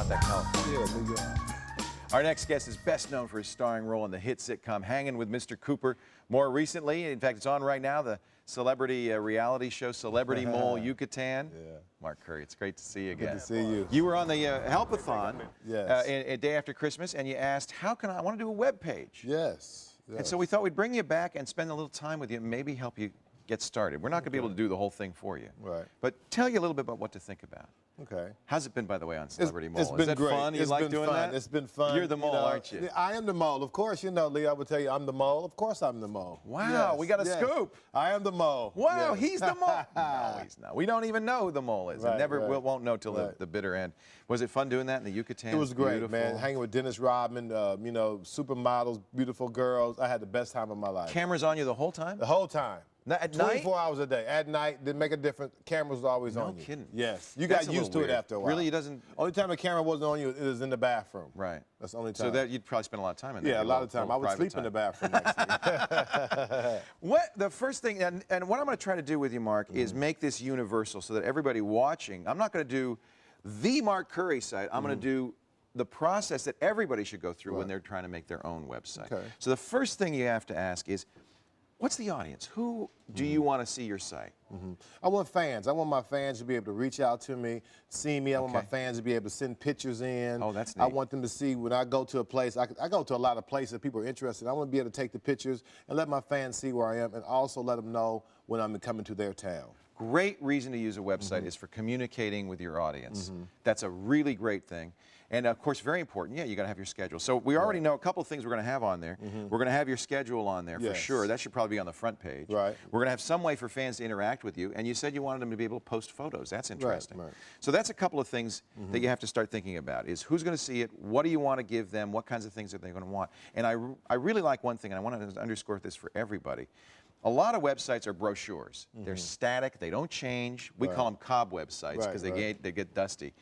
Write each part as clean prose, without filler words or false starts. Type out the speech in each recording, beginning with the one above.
Not that California. Yeah, New York. Our next guest is best known for his starring role in the hit sitcom Hangin' with Mr. Cooper. More recently, in fact, it's on right now, the celebrity reality show Celebrity Mole Yucatan. Yeah. Mark Curry, it's great to see you again. Good to see you. You were on the Helpathon Yes. a day after Christmas, and you asked, how can I want to do a web page? Yes. And so we thought we'd bring you back and spend a little time with you and maybe help you get started. We're not going to be able to do the whole thing for you. Right. But tell you a little bit about what to think about. Okay. How's it been, by the way, on Celebrity Mole? It's been Is that great. fun? You It's like been doing fun. that? It's been fun. You're the mole, aren't you? I am the mole. Of course, you know, Lee, I would tell you I'm the mole. Of course I'm the mole. Wow, Yes, we got a yes. scoop. I am the mole. Wow, Yes. he's the mole. No, he's not. We don't even know who the mole is. Right, Never right. won't know till Right. the bitter end. Was it fun doing that in the Yucatan? It was great, Beautiful. man. Hanging with Dennis Rodman, you know, supermodels, beautiful girls. I had the best time of my life. Cameras on you the whole time? The whole time. At 24 night? hours a day. At night, didn't make a difference. Cameras was always No on you. kidding. Yes. You That's got a used to little it weird. after a while. Really, it doesn't. Only time the camera wasn't on you, it was in the bathroom. Right. That's the only time. So that you'd probably spend a lot of time in there. Yeah, a your lot of little time. I would private sleep in the time. bathroom next What the first thing, and what I'm going to try to do with you, Mark, is make this universal so that everybody watching, I'm not going to do the Mark Curry site. I'm going to do the process that everybody should go through when they're trying to make their own website. Okay. So the first thing you have to ask is, what's the audience? Who do you want to see your site? I want fans. I want my fans to be able to reach out to me, see me. I want my Okay. fans to be able to send pictures in. Oh, that's I neat. want them to see when I go to a place. I go to a lot of places that people are interested. I want to be able to take the pictures and let my fans see where I am and also let them know when I'm coming to their town. Great reason to use a website is for communicating with your audience. That's a really great thing. And of course, very important, yeah, you got to have your schedule. So we already know a couple of things we're going to have on there. We're going to have your schedule on there for Yes. sure. That should probably be on the front page. Right. We're going to have some way for fans to interact with you. And you said you wanted them to be able to post photos. That's interesting. right. So that's a couple of things that you have to start thinking about is who's going to see it, what do you want to give them, what kinds of things are they going to want. And I really like one thing, and I want to underscore this for everybody. A lot of websites are brochures. They're static, they don't change. We call them cobweb sites because they get dusty.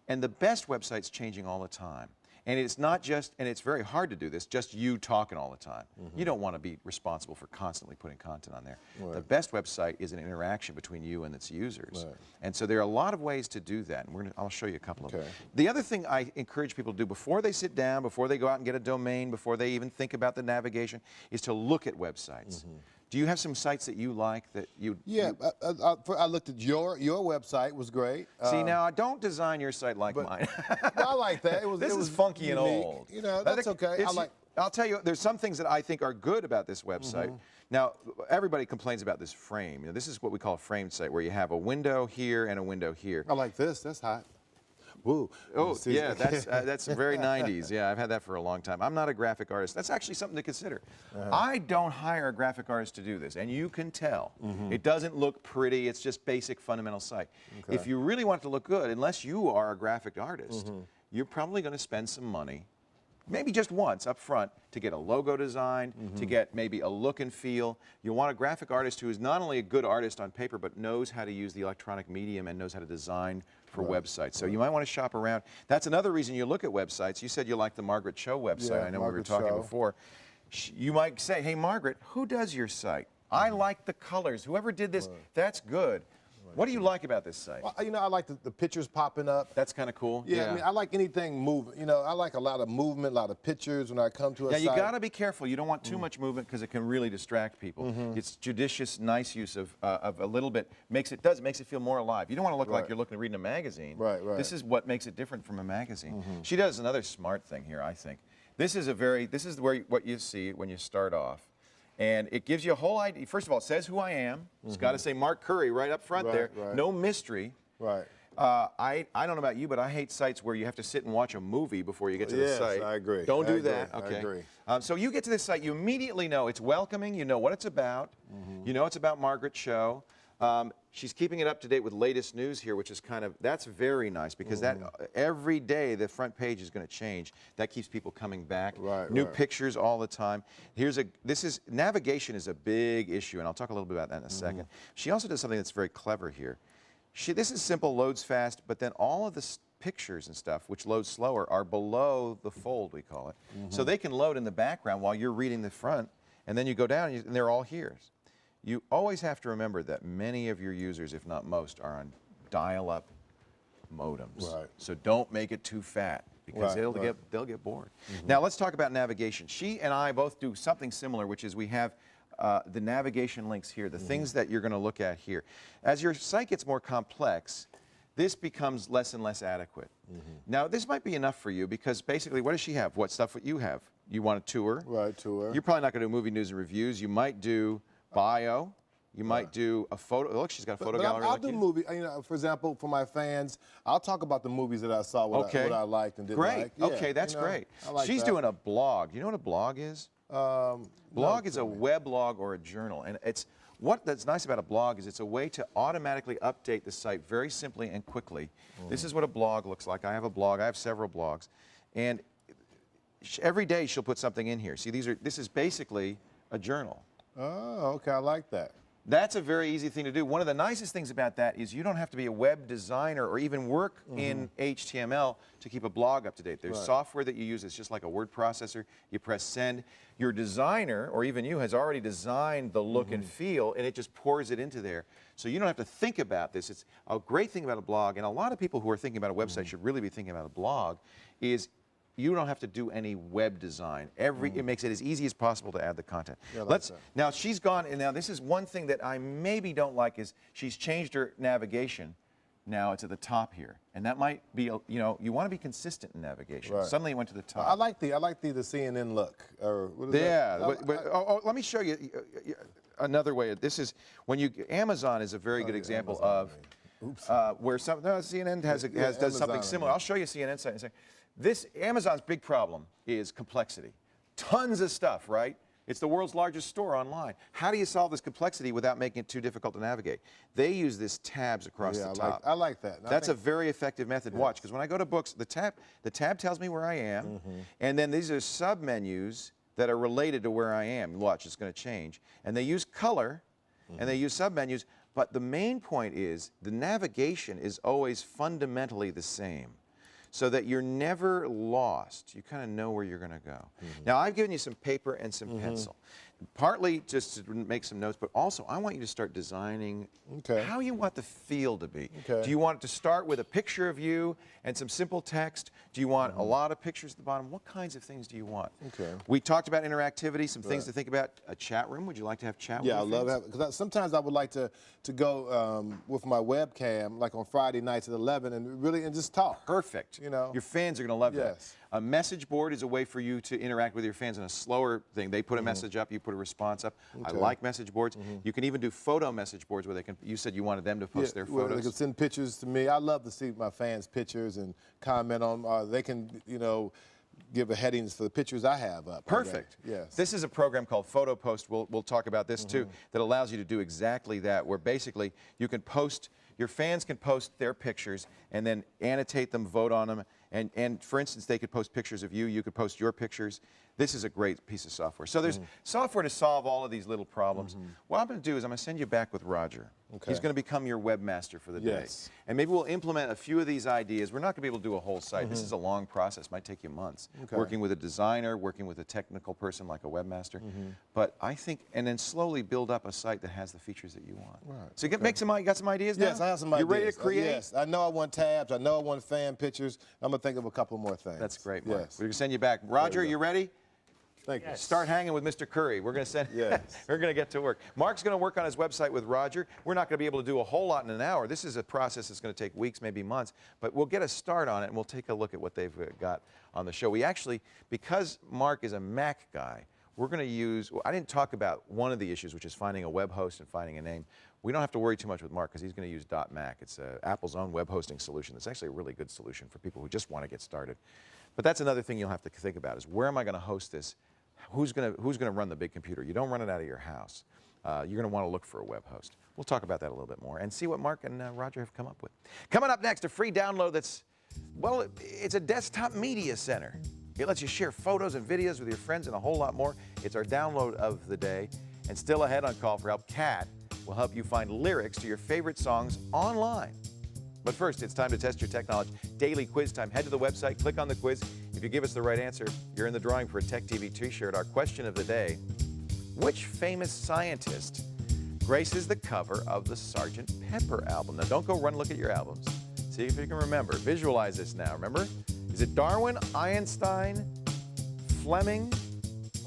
And the best website's changing all the time. And it's not just, and it's very hard to do this, just you talking all the time. You don't want to be responsible for constantly putting content on there. The best website is an interaction between you and its users. And so there are a lot of ways to do that, and I'll show you a couple of them. The other thing I encourage people to do before they sit down, before they go out and get a domain, before they even think about the navigation, is to look at websites. Do you have some sites that you like that you... Yeah, I looked at your website. Was great. See, now, don't design your site like mine. I like that. This it was is funky and unique. old. You know, that's okay. I'll tell you, there's some things that I think are good about this website. Now, everybody complains about this frame. You know, this is what we call a framed site, where you have a window here and a window here. I like this. That's hot. Woo. Oh, yeah, that's very 90s. Yeah, I've had that for a long time. I'm not a graphic artist. That's actually something to consider. I don't hire a graphic artist to do this, and you can tell. It doesn't look pretty. It's just basic fundamental site. If you really want it to look good, unless you are a graphic artist, you're probably going to spend some money, maybe just once up front, to get a logo designed, to get maybe a look and feel. You want a graphic artist who is not only a good artist on paper, but knows how to use the electronic medium and knows how to design for websites. So you might want to shop around. That's another reason you look at websites. You said you like the Margaret Cho website. Yeah, I know Margaret we were talking Cho. before. You might say, hey, Margaret, who does your site? I like the colors. Whoever did this, that's good. What do you like about this site? Well, you know, I like the pictures popping up. That's kind of cool. Yeah, I mean, I like anything moving. You know, I like a lot of movement, a lot of pictures when I come to a site. Yeah, you got to be careful. You don't want too much movement because it can really distract people. It's judicious, nice use of a little bit. Makes it feel more alive. You don't want to look like you're reading a magazine. Right. This is what makes it different from a magazine. She does another smart thing here, I think. This is what you see when you start off. And it gives you a whole idea. First of all, it says who I am. It's got to say Mark Curry right up front there. No mystery. Right. I don't know about you, but I hate sites where you have to sit and watch a movie before you get to the site. Yes, I agree. Don't do I agree. that. Okay. I agree. So you get to this site, you immediately know it's welcoming. You know what it's about. You know it's about Margaret Cho. She's keeping it up to date with latest news here, which is that's very nice because that every day the front page is going to change. That keeps people coming back. New pictures all the time. Navigation is a big issue, and I'll talk a little bit about that in a second. She also does something that's very clever here. This is simple, loads fast, but then all of the pictures and stuff, which load slower, are below the fold, we call it. So they can load in the background while you're reading the front, and then you go down and they're all here. You always have to remember that many of your users, if not most, are on dial-up modems. Right. So don't make it too fat because Right, they'll get bored. Now let's talk about navigation. She and I both do something similar, which is we have the navigation links here, the things that you're going to look at here. As your site gets more complex, this becomes less and less adequate. Now this might be enough for you because basically what does she have? What stuff you have? You want a tour? Right, tour. You're probably not going to do movie news and reviews. You might do bio. You might do a photo. Look, she's got a photo But gallery. I'll like do you. movie. You know, for example, for my fans, I'll talk about the movies that I saw, what I liked and didn't Great. like. Yeah, Okay, that's you know, great. I like She's that. doing a blog. You know what a blog is? Blog is a web blog or a journal, and that's nice about a blog is it's a way to automatically update the site very simply and quickly. This is what a blog looks like. I have a blog. I have several blogs, and every day she'll put something in here. See, this is basically a journal. Oh, okay, I like that. That's a very easy thing to do. One of the nicest things about that is you don't have to be a web designer or even work in HTML to keep a blog up to date. There's software that you use. It's just like a word processor. You press send. Your designer, or even you, has already designed the look and feel, and it just pours it into there. So you don't have to think about this. It's a great thing about a blog, and a lot of people who are thinking about a website should really be thinking about a blog, is you don't have to do any web design. It makes it as easy as possible to add the content. Yeah, I like that. Now she's gone, and now this is one thing that I maybe don't like is she's changed her navigation. Now it's at the top here, and that might be, you know, you want to be consistent in navigation. Right. Suddenly it went to the top. I like the CNN look. Or what is Yeah, that? let me show you another way. This is when Amazon is a very good example Amazon, of where CNN does Amazon, something similar. yeah. I'll show you a CNN site and say, Amazon's big problem is complexity. Tons of stuff, right? It's the world's largest store online. How do you solve this complexity without making it too difficult to navigate? They use this tabs across the top. I like that. That's a very effective method. Watch, because when I go to books, the tab tells me where I am, and then these are sub-menus that are related to where I am. Watch, it's going to change. And they use color, and they use sub-menus, but the main point is the navigation is always fundamentally the same, so that you're never lost. You kind of know where you're going to go. Now, I've given you some paper and some pencil, partly just to make some notes, but also I want you to start designing how you want the feel to be. Okay. Do you want it to start with a picture of you and some simple text? Do you want a lot of pictures at the bottom? What kinds of things do you want? Okay. We talked about interactivity, some things to think about. A chat room. Would you like to have chat Yeah, I with love fans? that. Because sometimes I would like to go with my webcam, like on Friday nights at 11, and just talk. Perfect. You know? Your fans are going to love that. Yes. A message board is a way for you to interact with your fans in a slower thing. They put a message up, you put a response up. I like message boards. You can even do photo message boards where you said you wanted them to post their where photos. they can send pictures to me. I love to see my fans' pictures and comment on. They can, give a headings for the pictures I have up. Perfect. Yes. This is a program called Photo Post. We'll talk about this too, that allows you to do exactly that, where basically you can post, your fans can post their pictures and then annotate them, vote on them, and for instance, they could post pictures of you, you could post your pictures. This is a great piece of software. So there's software to solve all of these little problems. What I'm going to do is I'm going to send you back with Roger. Okay. He's going to become your webmaster for the day. Yes. And maybe we'll implement a few of these ideas. We're not going to be able to do a whole site. This is a long process. Might take you months. Okay. Working with a designer, working with a technical person like a webmaster. But I think, and then slowly build up a site that has the features that you want. Right. So you got some ideas now? Yes, I have some You ideas. ready to create? Yes, I know I want tabs. I know I want fan pictures. I'm going to think of a couple more things. That's great, Mark. Yes. We're going to send you back. Roger, go. you ready? Thank you. Start hanging with Mr. Curry. We're going to send. Yes. We're going to get to work. Mark's going to work on his website with Roger. We're not going to be able to do a whole lot in an hour. This is a process that's going to take weeks, maybe months. But we'll get a start on it, and we'll take a look at what they've got on the show. We actually, because Mark is a Mac guy, we're going to use. I didn't talk about one of the issues, which is finding a web host and finding a name. We don't have to worry too much with Mark because he's going to use .Mac. It's Apple's own web hosting solution. It's actually a really good solution for people who just want to get started. But that's another thing you'll have to think about: is where am I going to host this? Who's going to run the big computer? You don't run it out of your house. You're going to want to look for a web host. We'll talk about that a little bit more and see what Mark and Roger have come up with. Coming up next, a free download that's, well, it's a desktop media center. It lets you share photos and videos with your friends and a whole lot more. It's our download of the day. And still ahead on Call for Help, Kat will help you find lyrics to your favorite songs online. But first, it's time to test your tech knowledge. Daily quiz time. Head to the website, click on the quiz. If you give us the right answer, you're in the drawing for a Tech TV t-shirt. Our question of the day: which famous scientist graces the cover of the Sgt. Pepper album? Now, don't go run look at your albums. See See if you can remember. Visualize this now. Remember? Is it Darwin, Einstein, Fleming,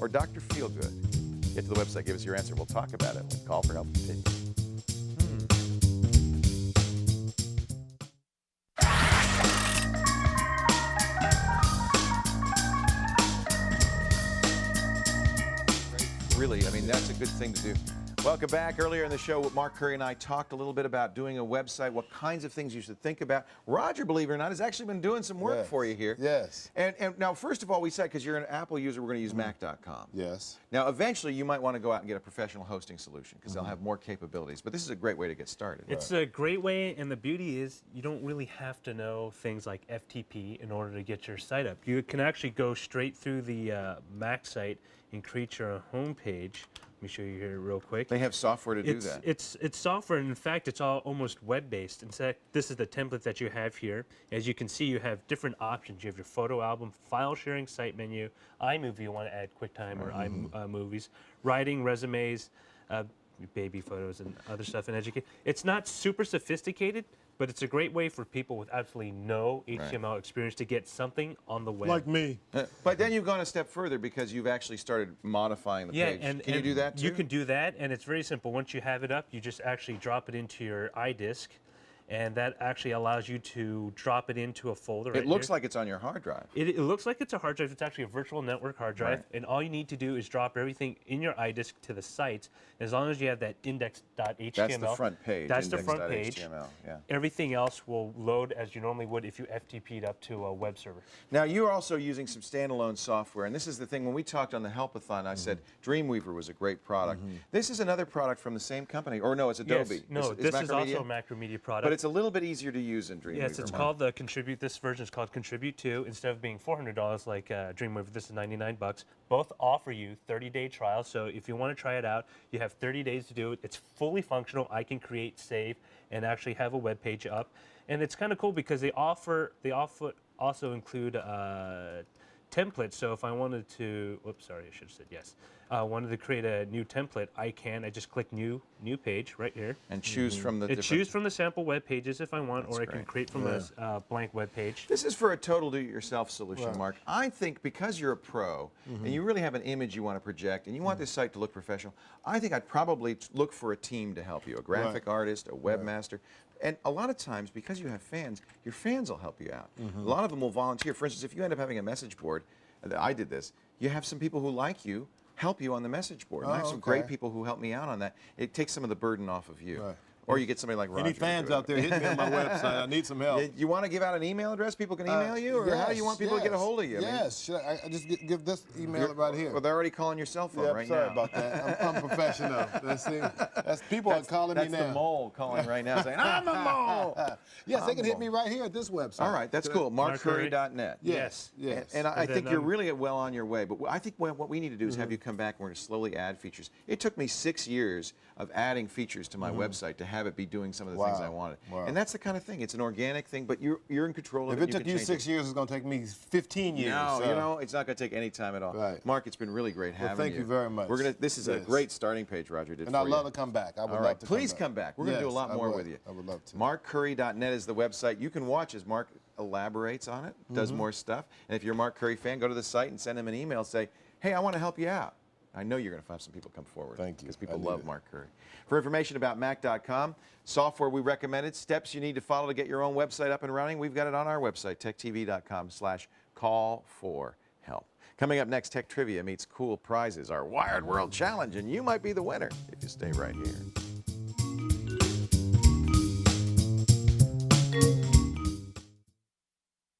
or Dr. Feelgood? Get to the website, give us your answer. We'll talk about it when Call for Help continues. Really, I mean, that's a good thing to do. Welcome back. Earlier in the show, Mark Curry and I talked a little bit about doing a website, what kinds of things you should think about. Roger, believe it or not, has actually been doing some work for you here. Yes. And now, first of all, we said, because you're an Apple user, we're going to use Mac.com. Yes. Now, eventually, you might want to go out and get a professional hosting solution, because they'll have more capabilities. But this is a great way to get started. It's a great way, and the beauty is you don't really have to know things like FTP in order to get your site up. You can actually go straight through the Mac site and create your home page. Let me show you here real quick. They have software to do It's, that. it's software, and in fact, it's all almost web-based. In fact, this is the template that you have here. As you can see, you have different options. You have your photo album, file sharing, site menu, iMovie, you want to add QuickTime or iMovies, writing, resumes, baby photos, and other stuff in education. It's not super sophisticated, but it's a great way for people with absolutely no HTML experience to get something on the web. Like me. But then you've gone a step further, because you've actually started modifying the page. And Can you do that too? You can do that, and it's very simple. Once you have it up, you just actually drop it into your iDisk, and that actually allows you to drop it into a folder. It looks like it's on your hard drive. It looks like it's a hard drive. It's actually a virtual network hard drive, and all you need to do is drop everything in your iDisk to the site. As long as you have that index.html, That's the front page. That's the front page. index.html, yeah. Everything else will load as you normally would if you FTP'd up to a web server. Now, you're also using some standalone software, and this is the thing. When we talked on the Helpathon, I said Dreamweaver was a great product. This is another product from the same company. Or no, it's Adobe. Yes, no, this is also a Macromedia product. But it's a little bit easier to use in Dreamweaver. Yes, it's called the Contribute. This version is called Contribute 2. Instead of being $400 like Dreamweaver, this is $99. Both offer you 30-day trials. So if you want to try it out, you have 30 days to do it. It's fully functional. I can create, save, and actually have a web page up. And it's kind of cool because they also include templates. So if I wanted to, whoops, sorry, I should have said yes. Wanted to create a new template, I just click new page right here. And choose from the different... Choose from the sample web pages if I want, or I can great. create from a blank web page. This is for a total do-it-yourself solution, Mark. I think because you're a pro, and you really have an image you want to project, and you want this site to look professional, I think I'd probably look for a team to help you, a graphic artist, a webmaster. And a lot of times, because you have fans, your fans will help you out. A lot of them will volunteer. For instance, if you end up having a message board, I did this, you have some people who like you help you on the message board. And I have some great people who help me out on that. It takes some of the burden off of you. Or you get somebody like Roger. Any fans out there, hit me on my website. I need some help. You want to give out an email address people can email you? Or how do you want people to get a hold of you? Yes. Should I just give this email right here? Well, they're already calling your cell phone right sorry now. about that. I'm professional. People are calling me now. That's the mole calling right now saying, I'm a mole. Yes, they can hit me right here at this website. All right, that's cool. MarkCurry.net. Yes. And I think you're really well on your way. But I think what we need to do is have you come back and we're going to slowly add features. It took me 6 years of adding features to my website to have it be doing some of the things I wanted. And that's the kind of thing. It's an organic thing, but you're in control of it. If it took you 6 years, it's going to take me 15 years. No, so. you know, it's not going to take any time at all. Right. Mark, it's been really great having you. Thank you very much. This is a great starting page Roger did and for I'd you. love to come back. I would love to Please come back. We're going to do a lot more with you. I would love to. MarkCurry.net is the website. You can watch as Mark elaborates on it, does more stuff. And if you're a Mark Curry fan, go to the site and send him an email. Say, hey, I want to help you out. I know you're going to find some people come forward. Thank you. Because people love Mark Curry. For information about Mac.com, software we recommended, steps you need to follow to get your own website up and running, we've got it on our website, techtv.com/call4help. Coming up next, Tech Trivia meets cool prizes, our Wired World Challenge, and you might be the winner if you stay right here.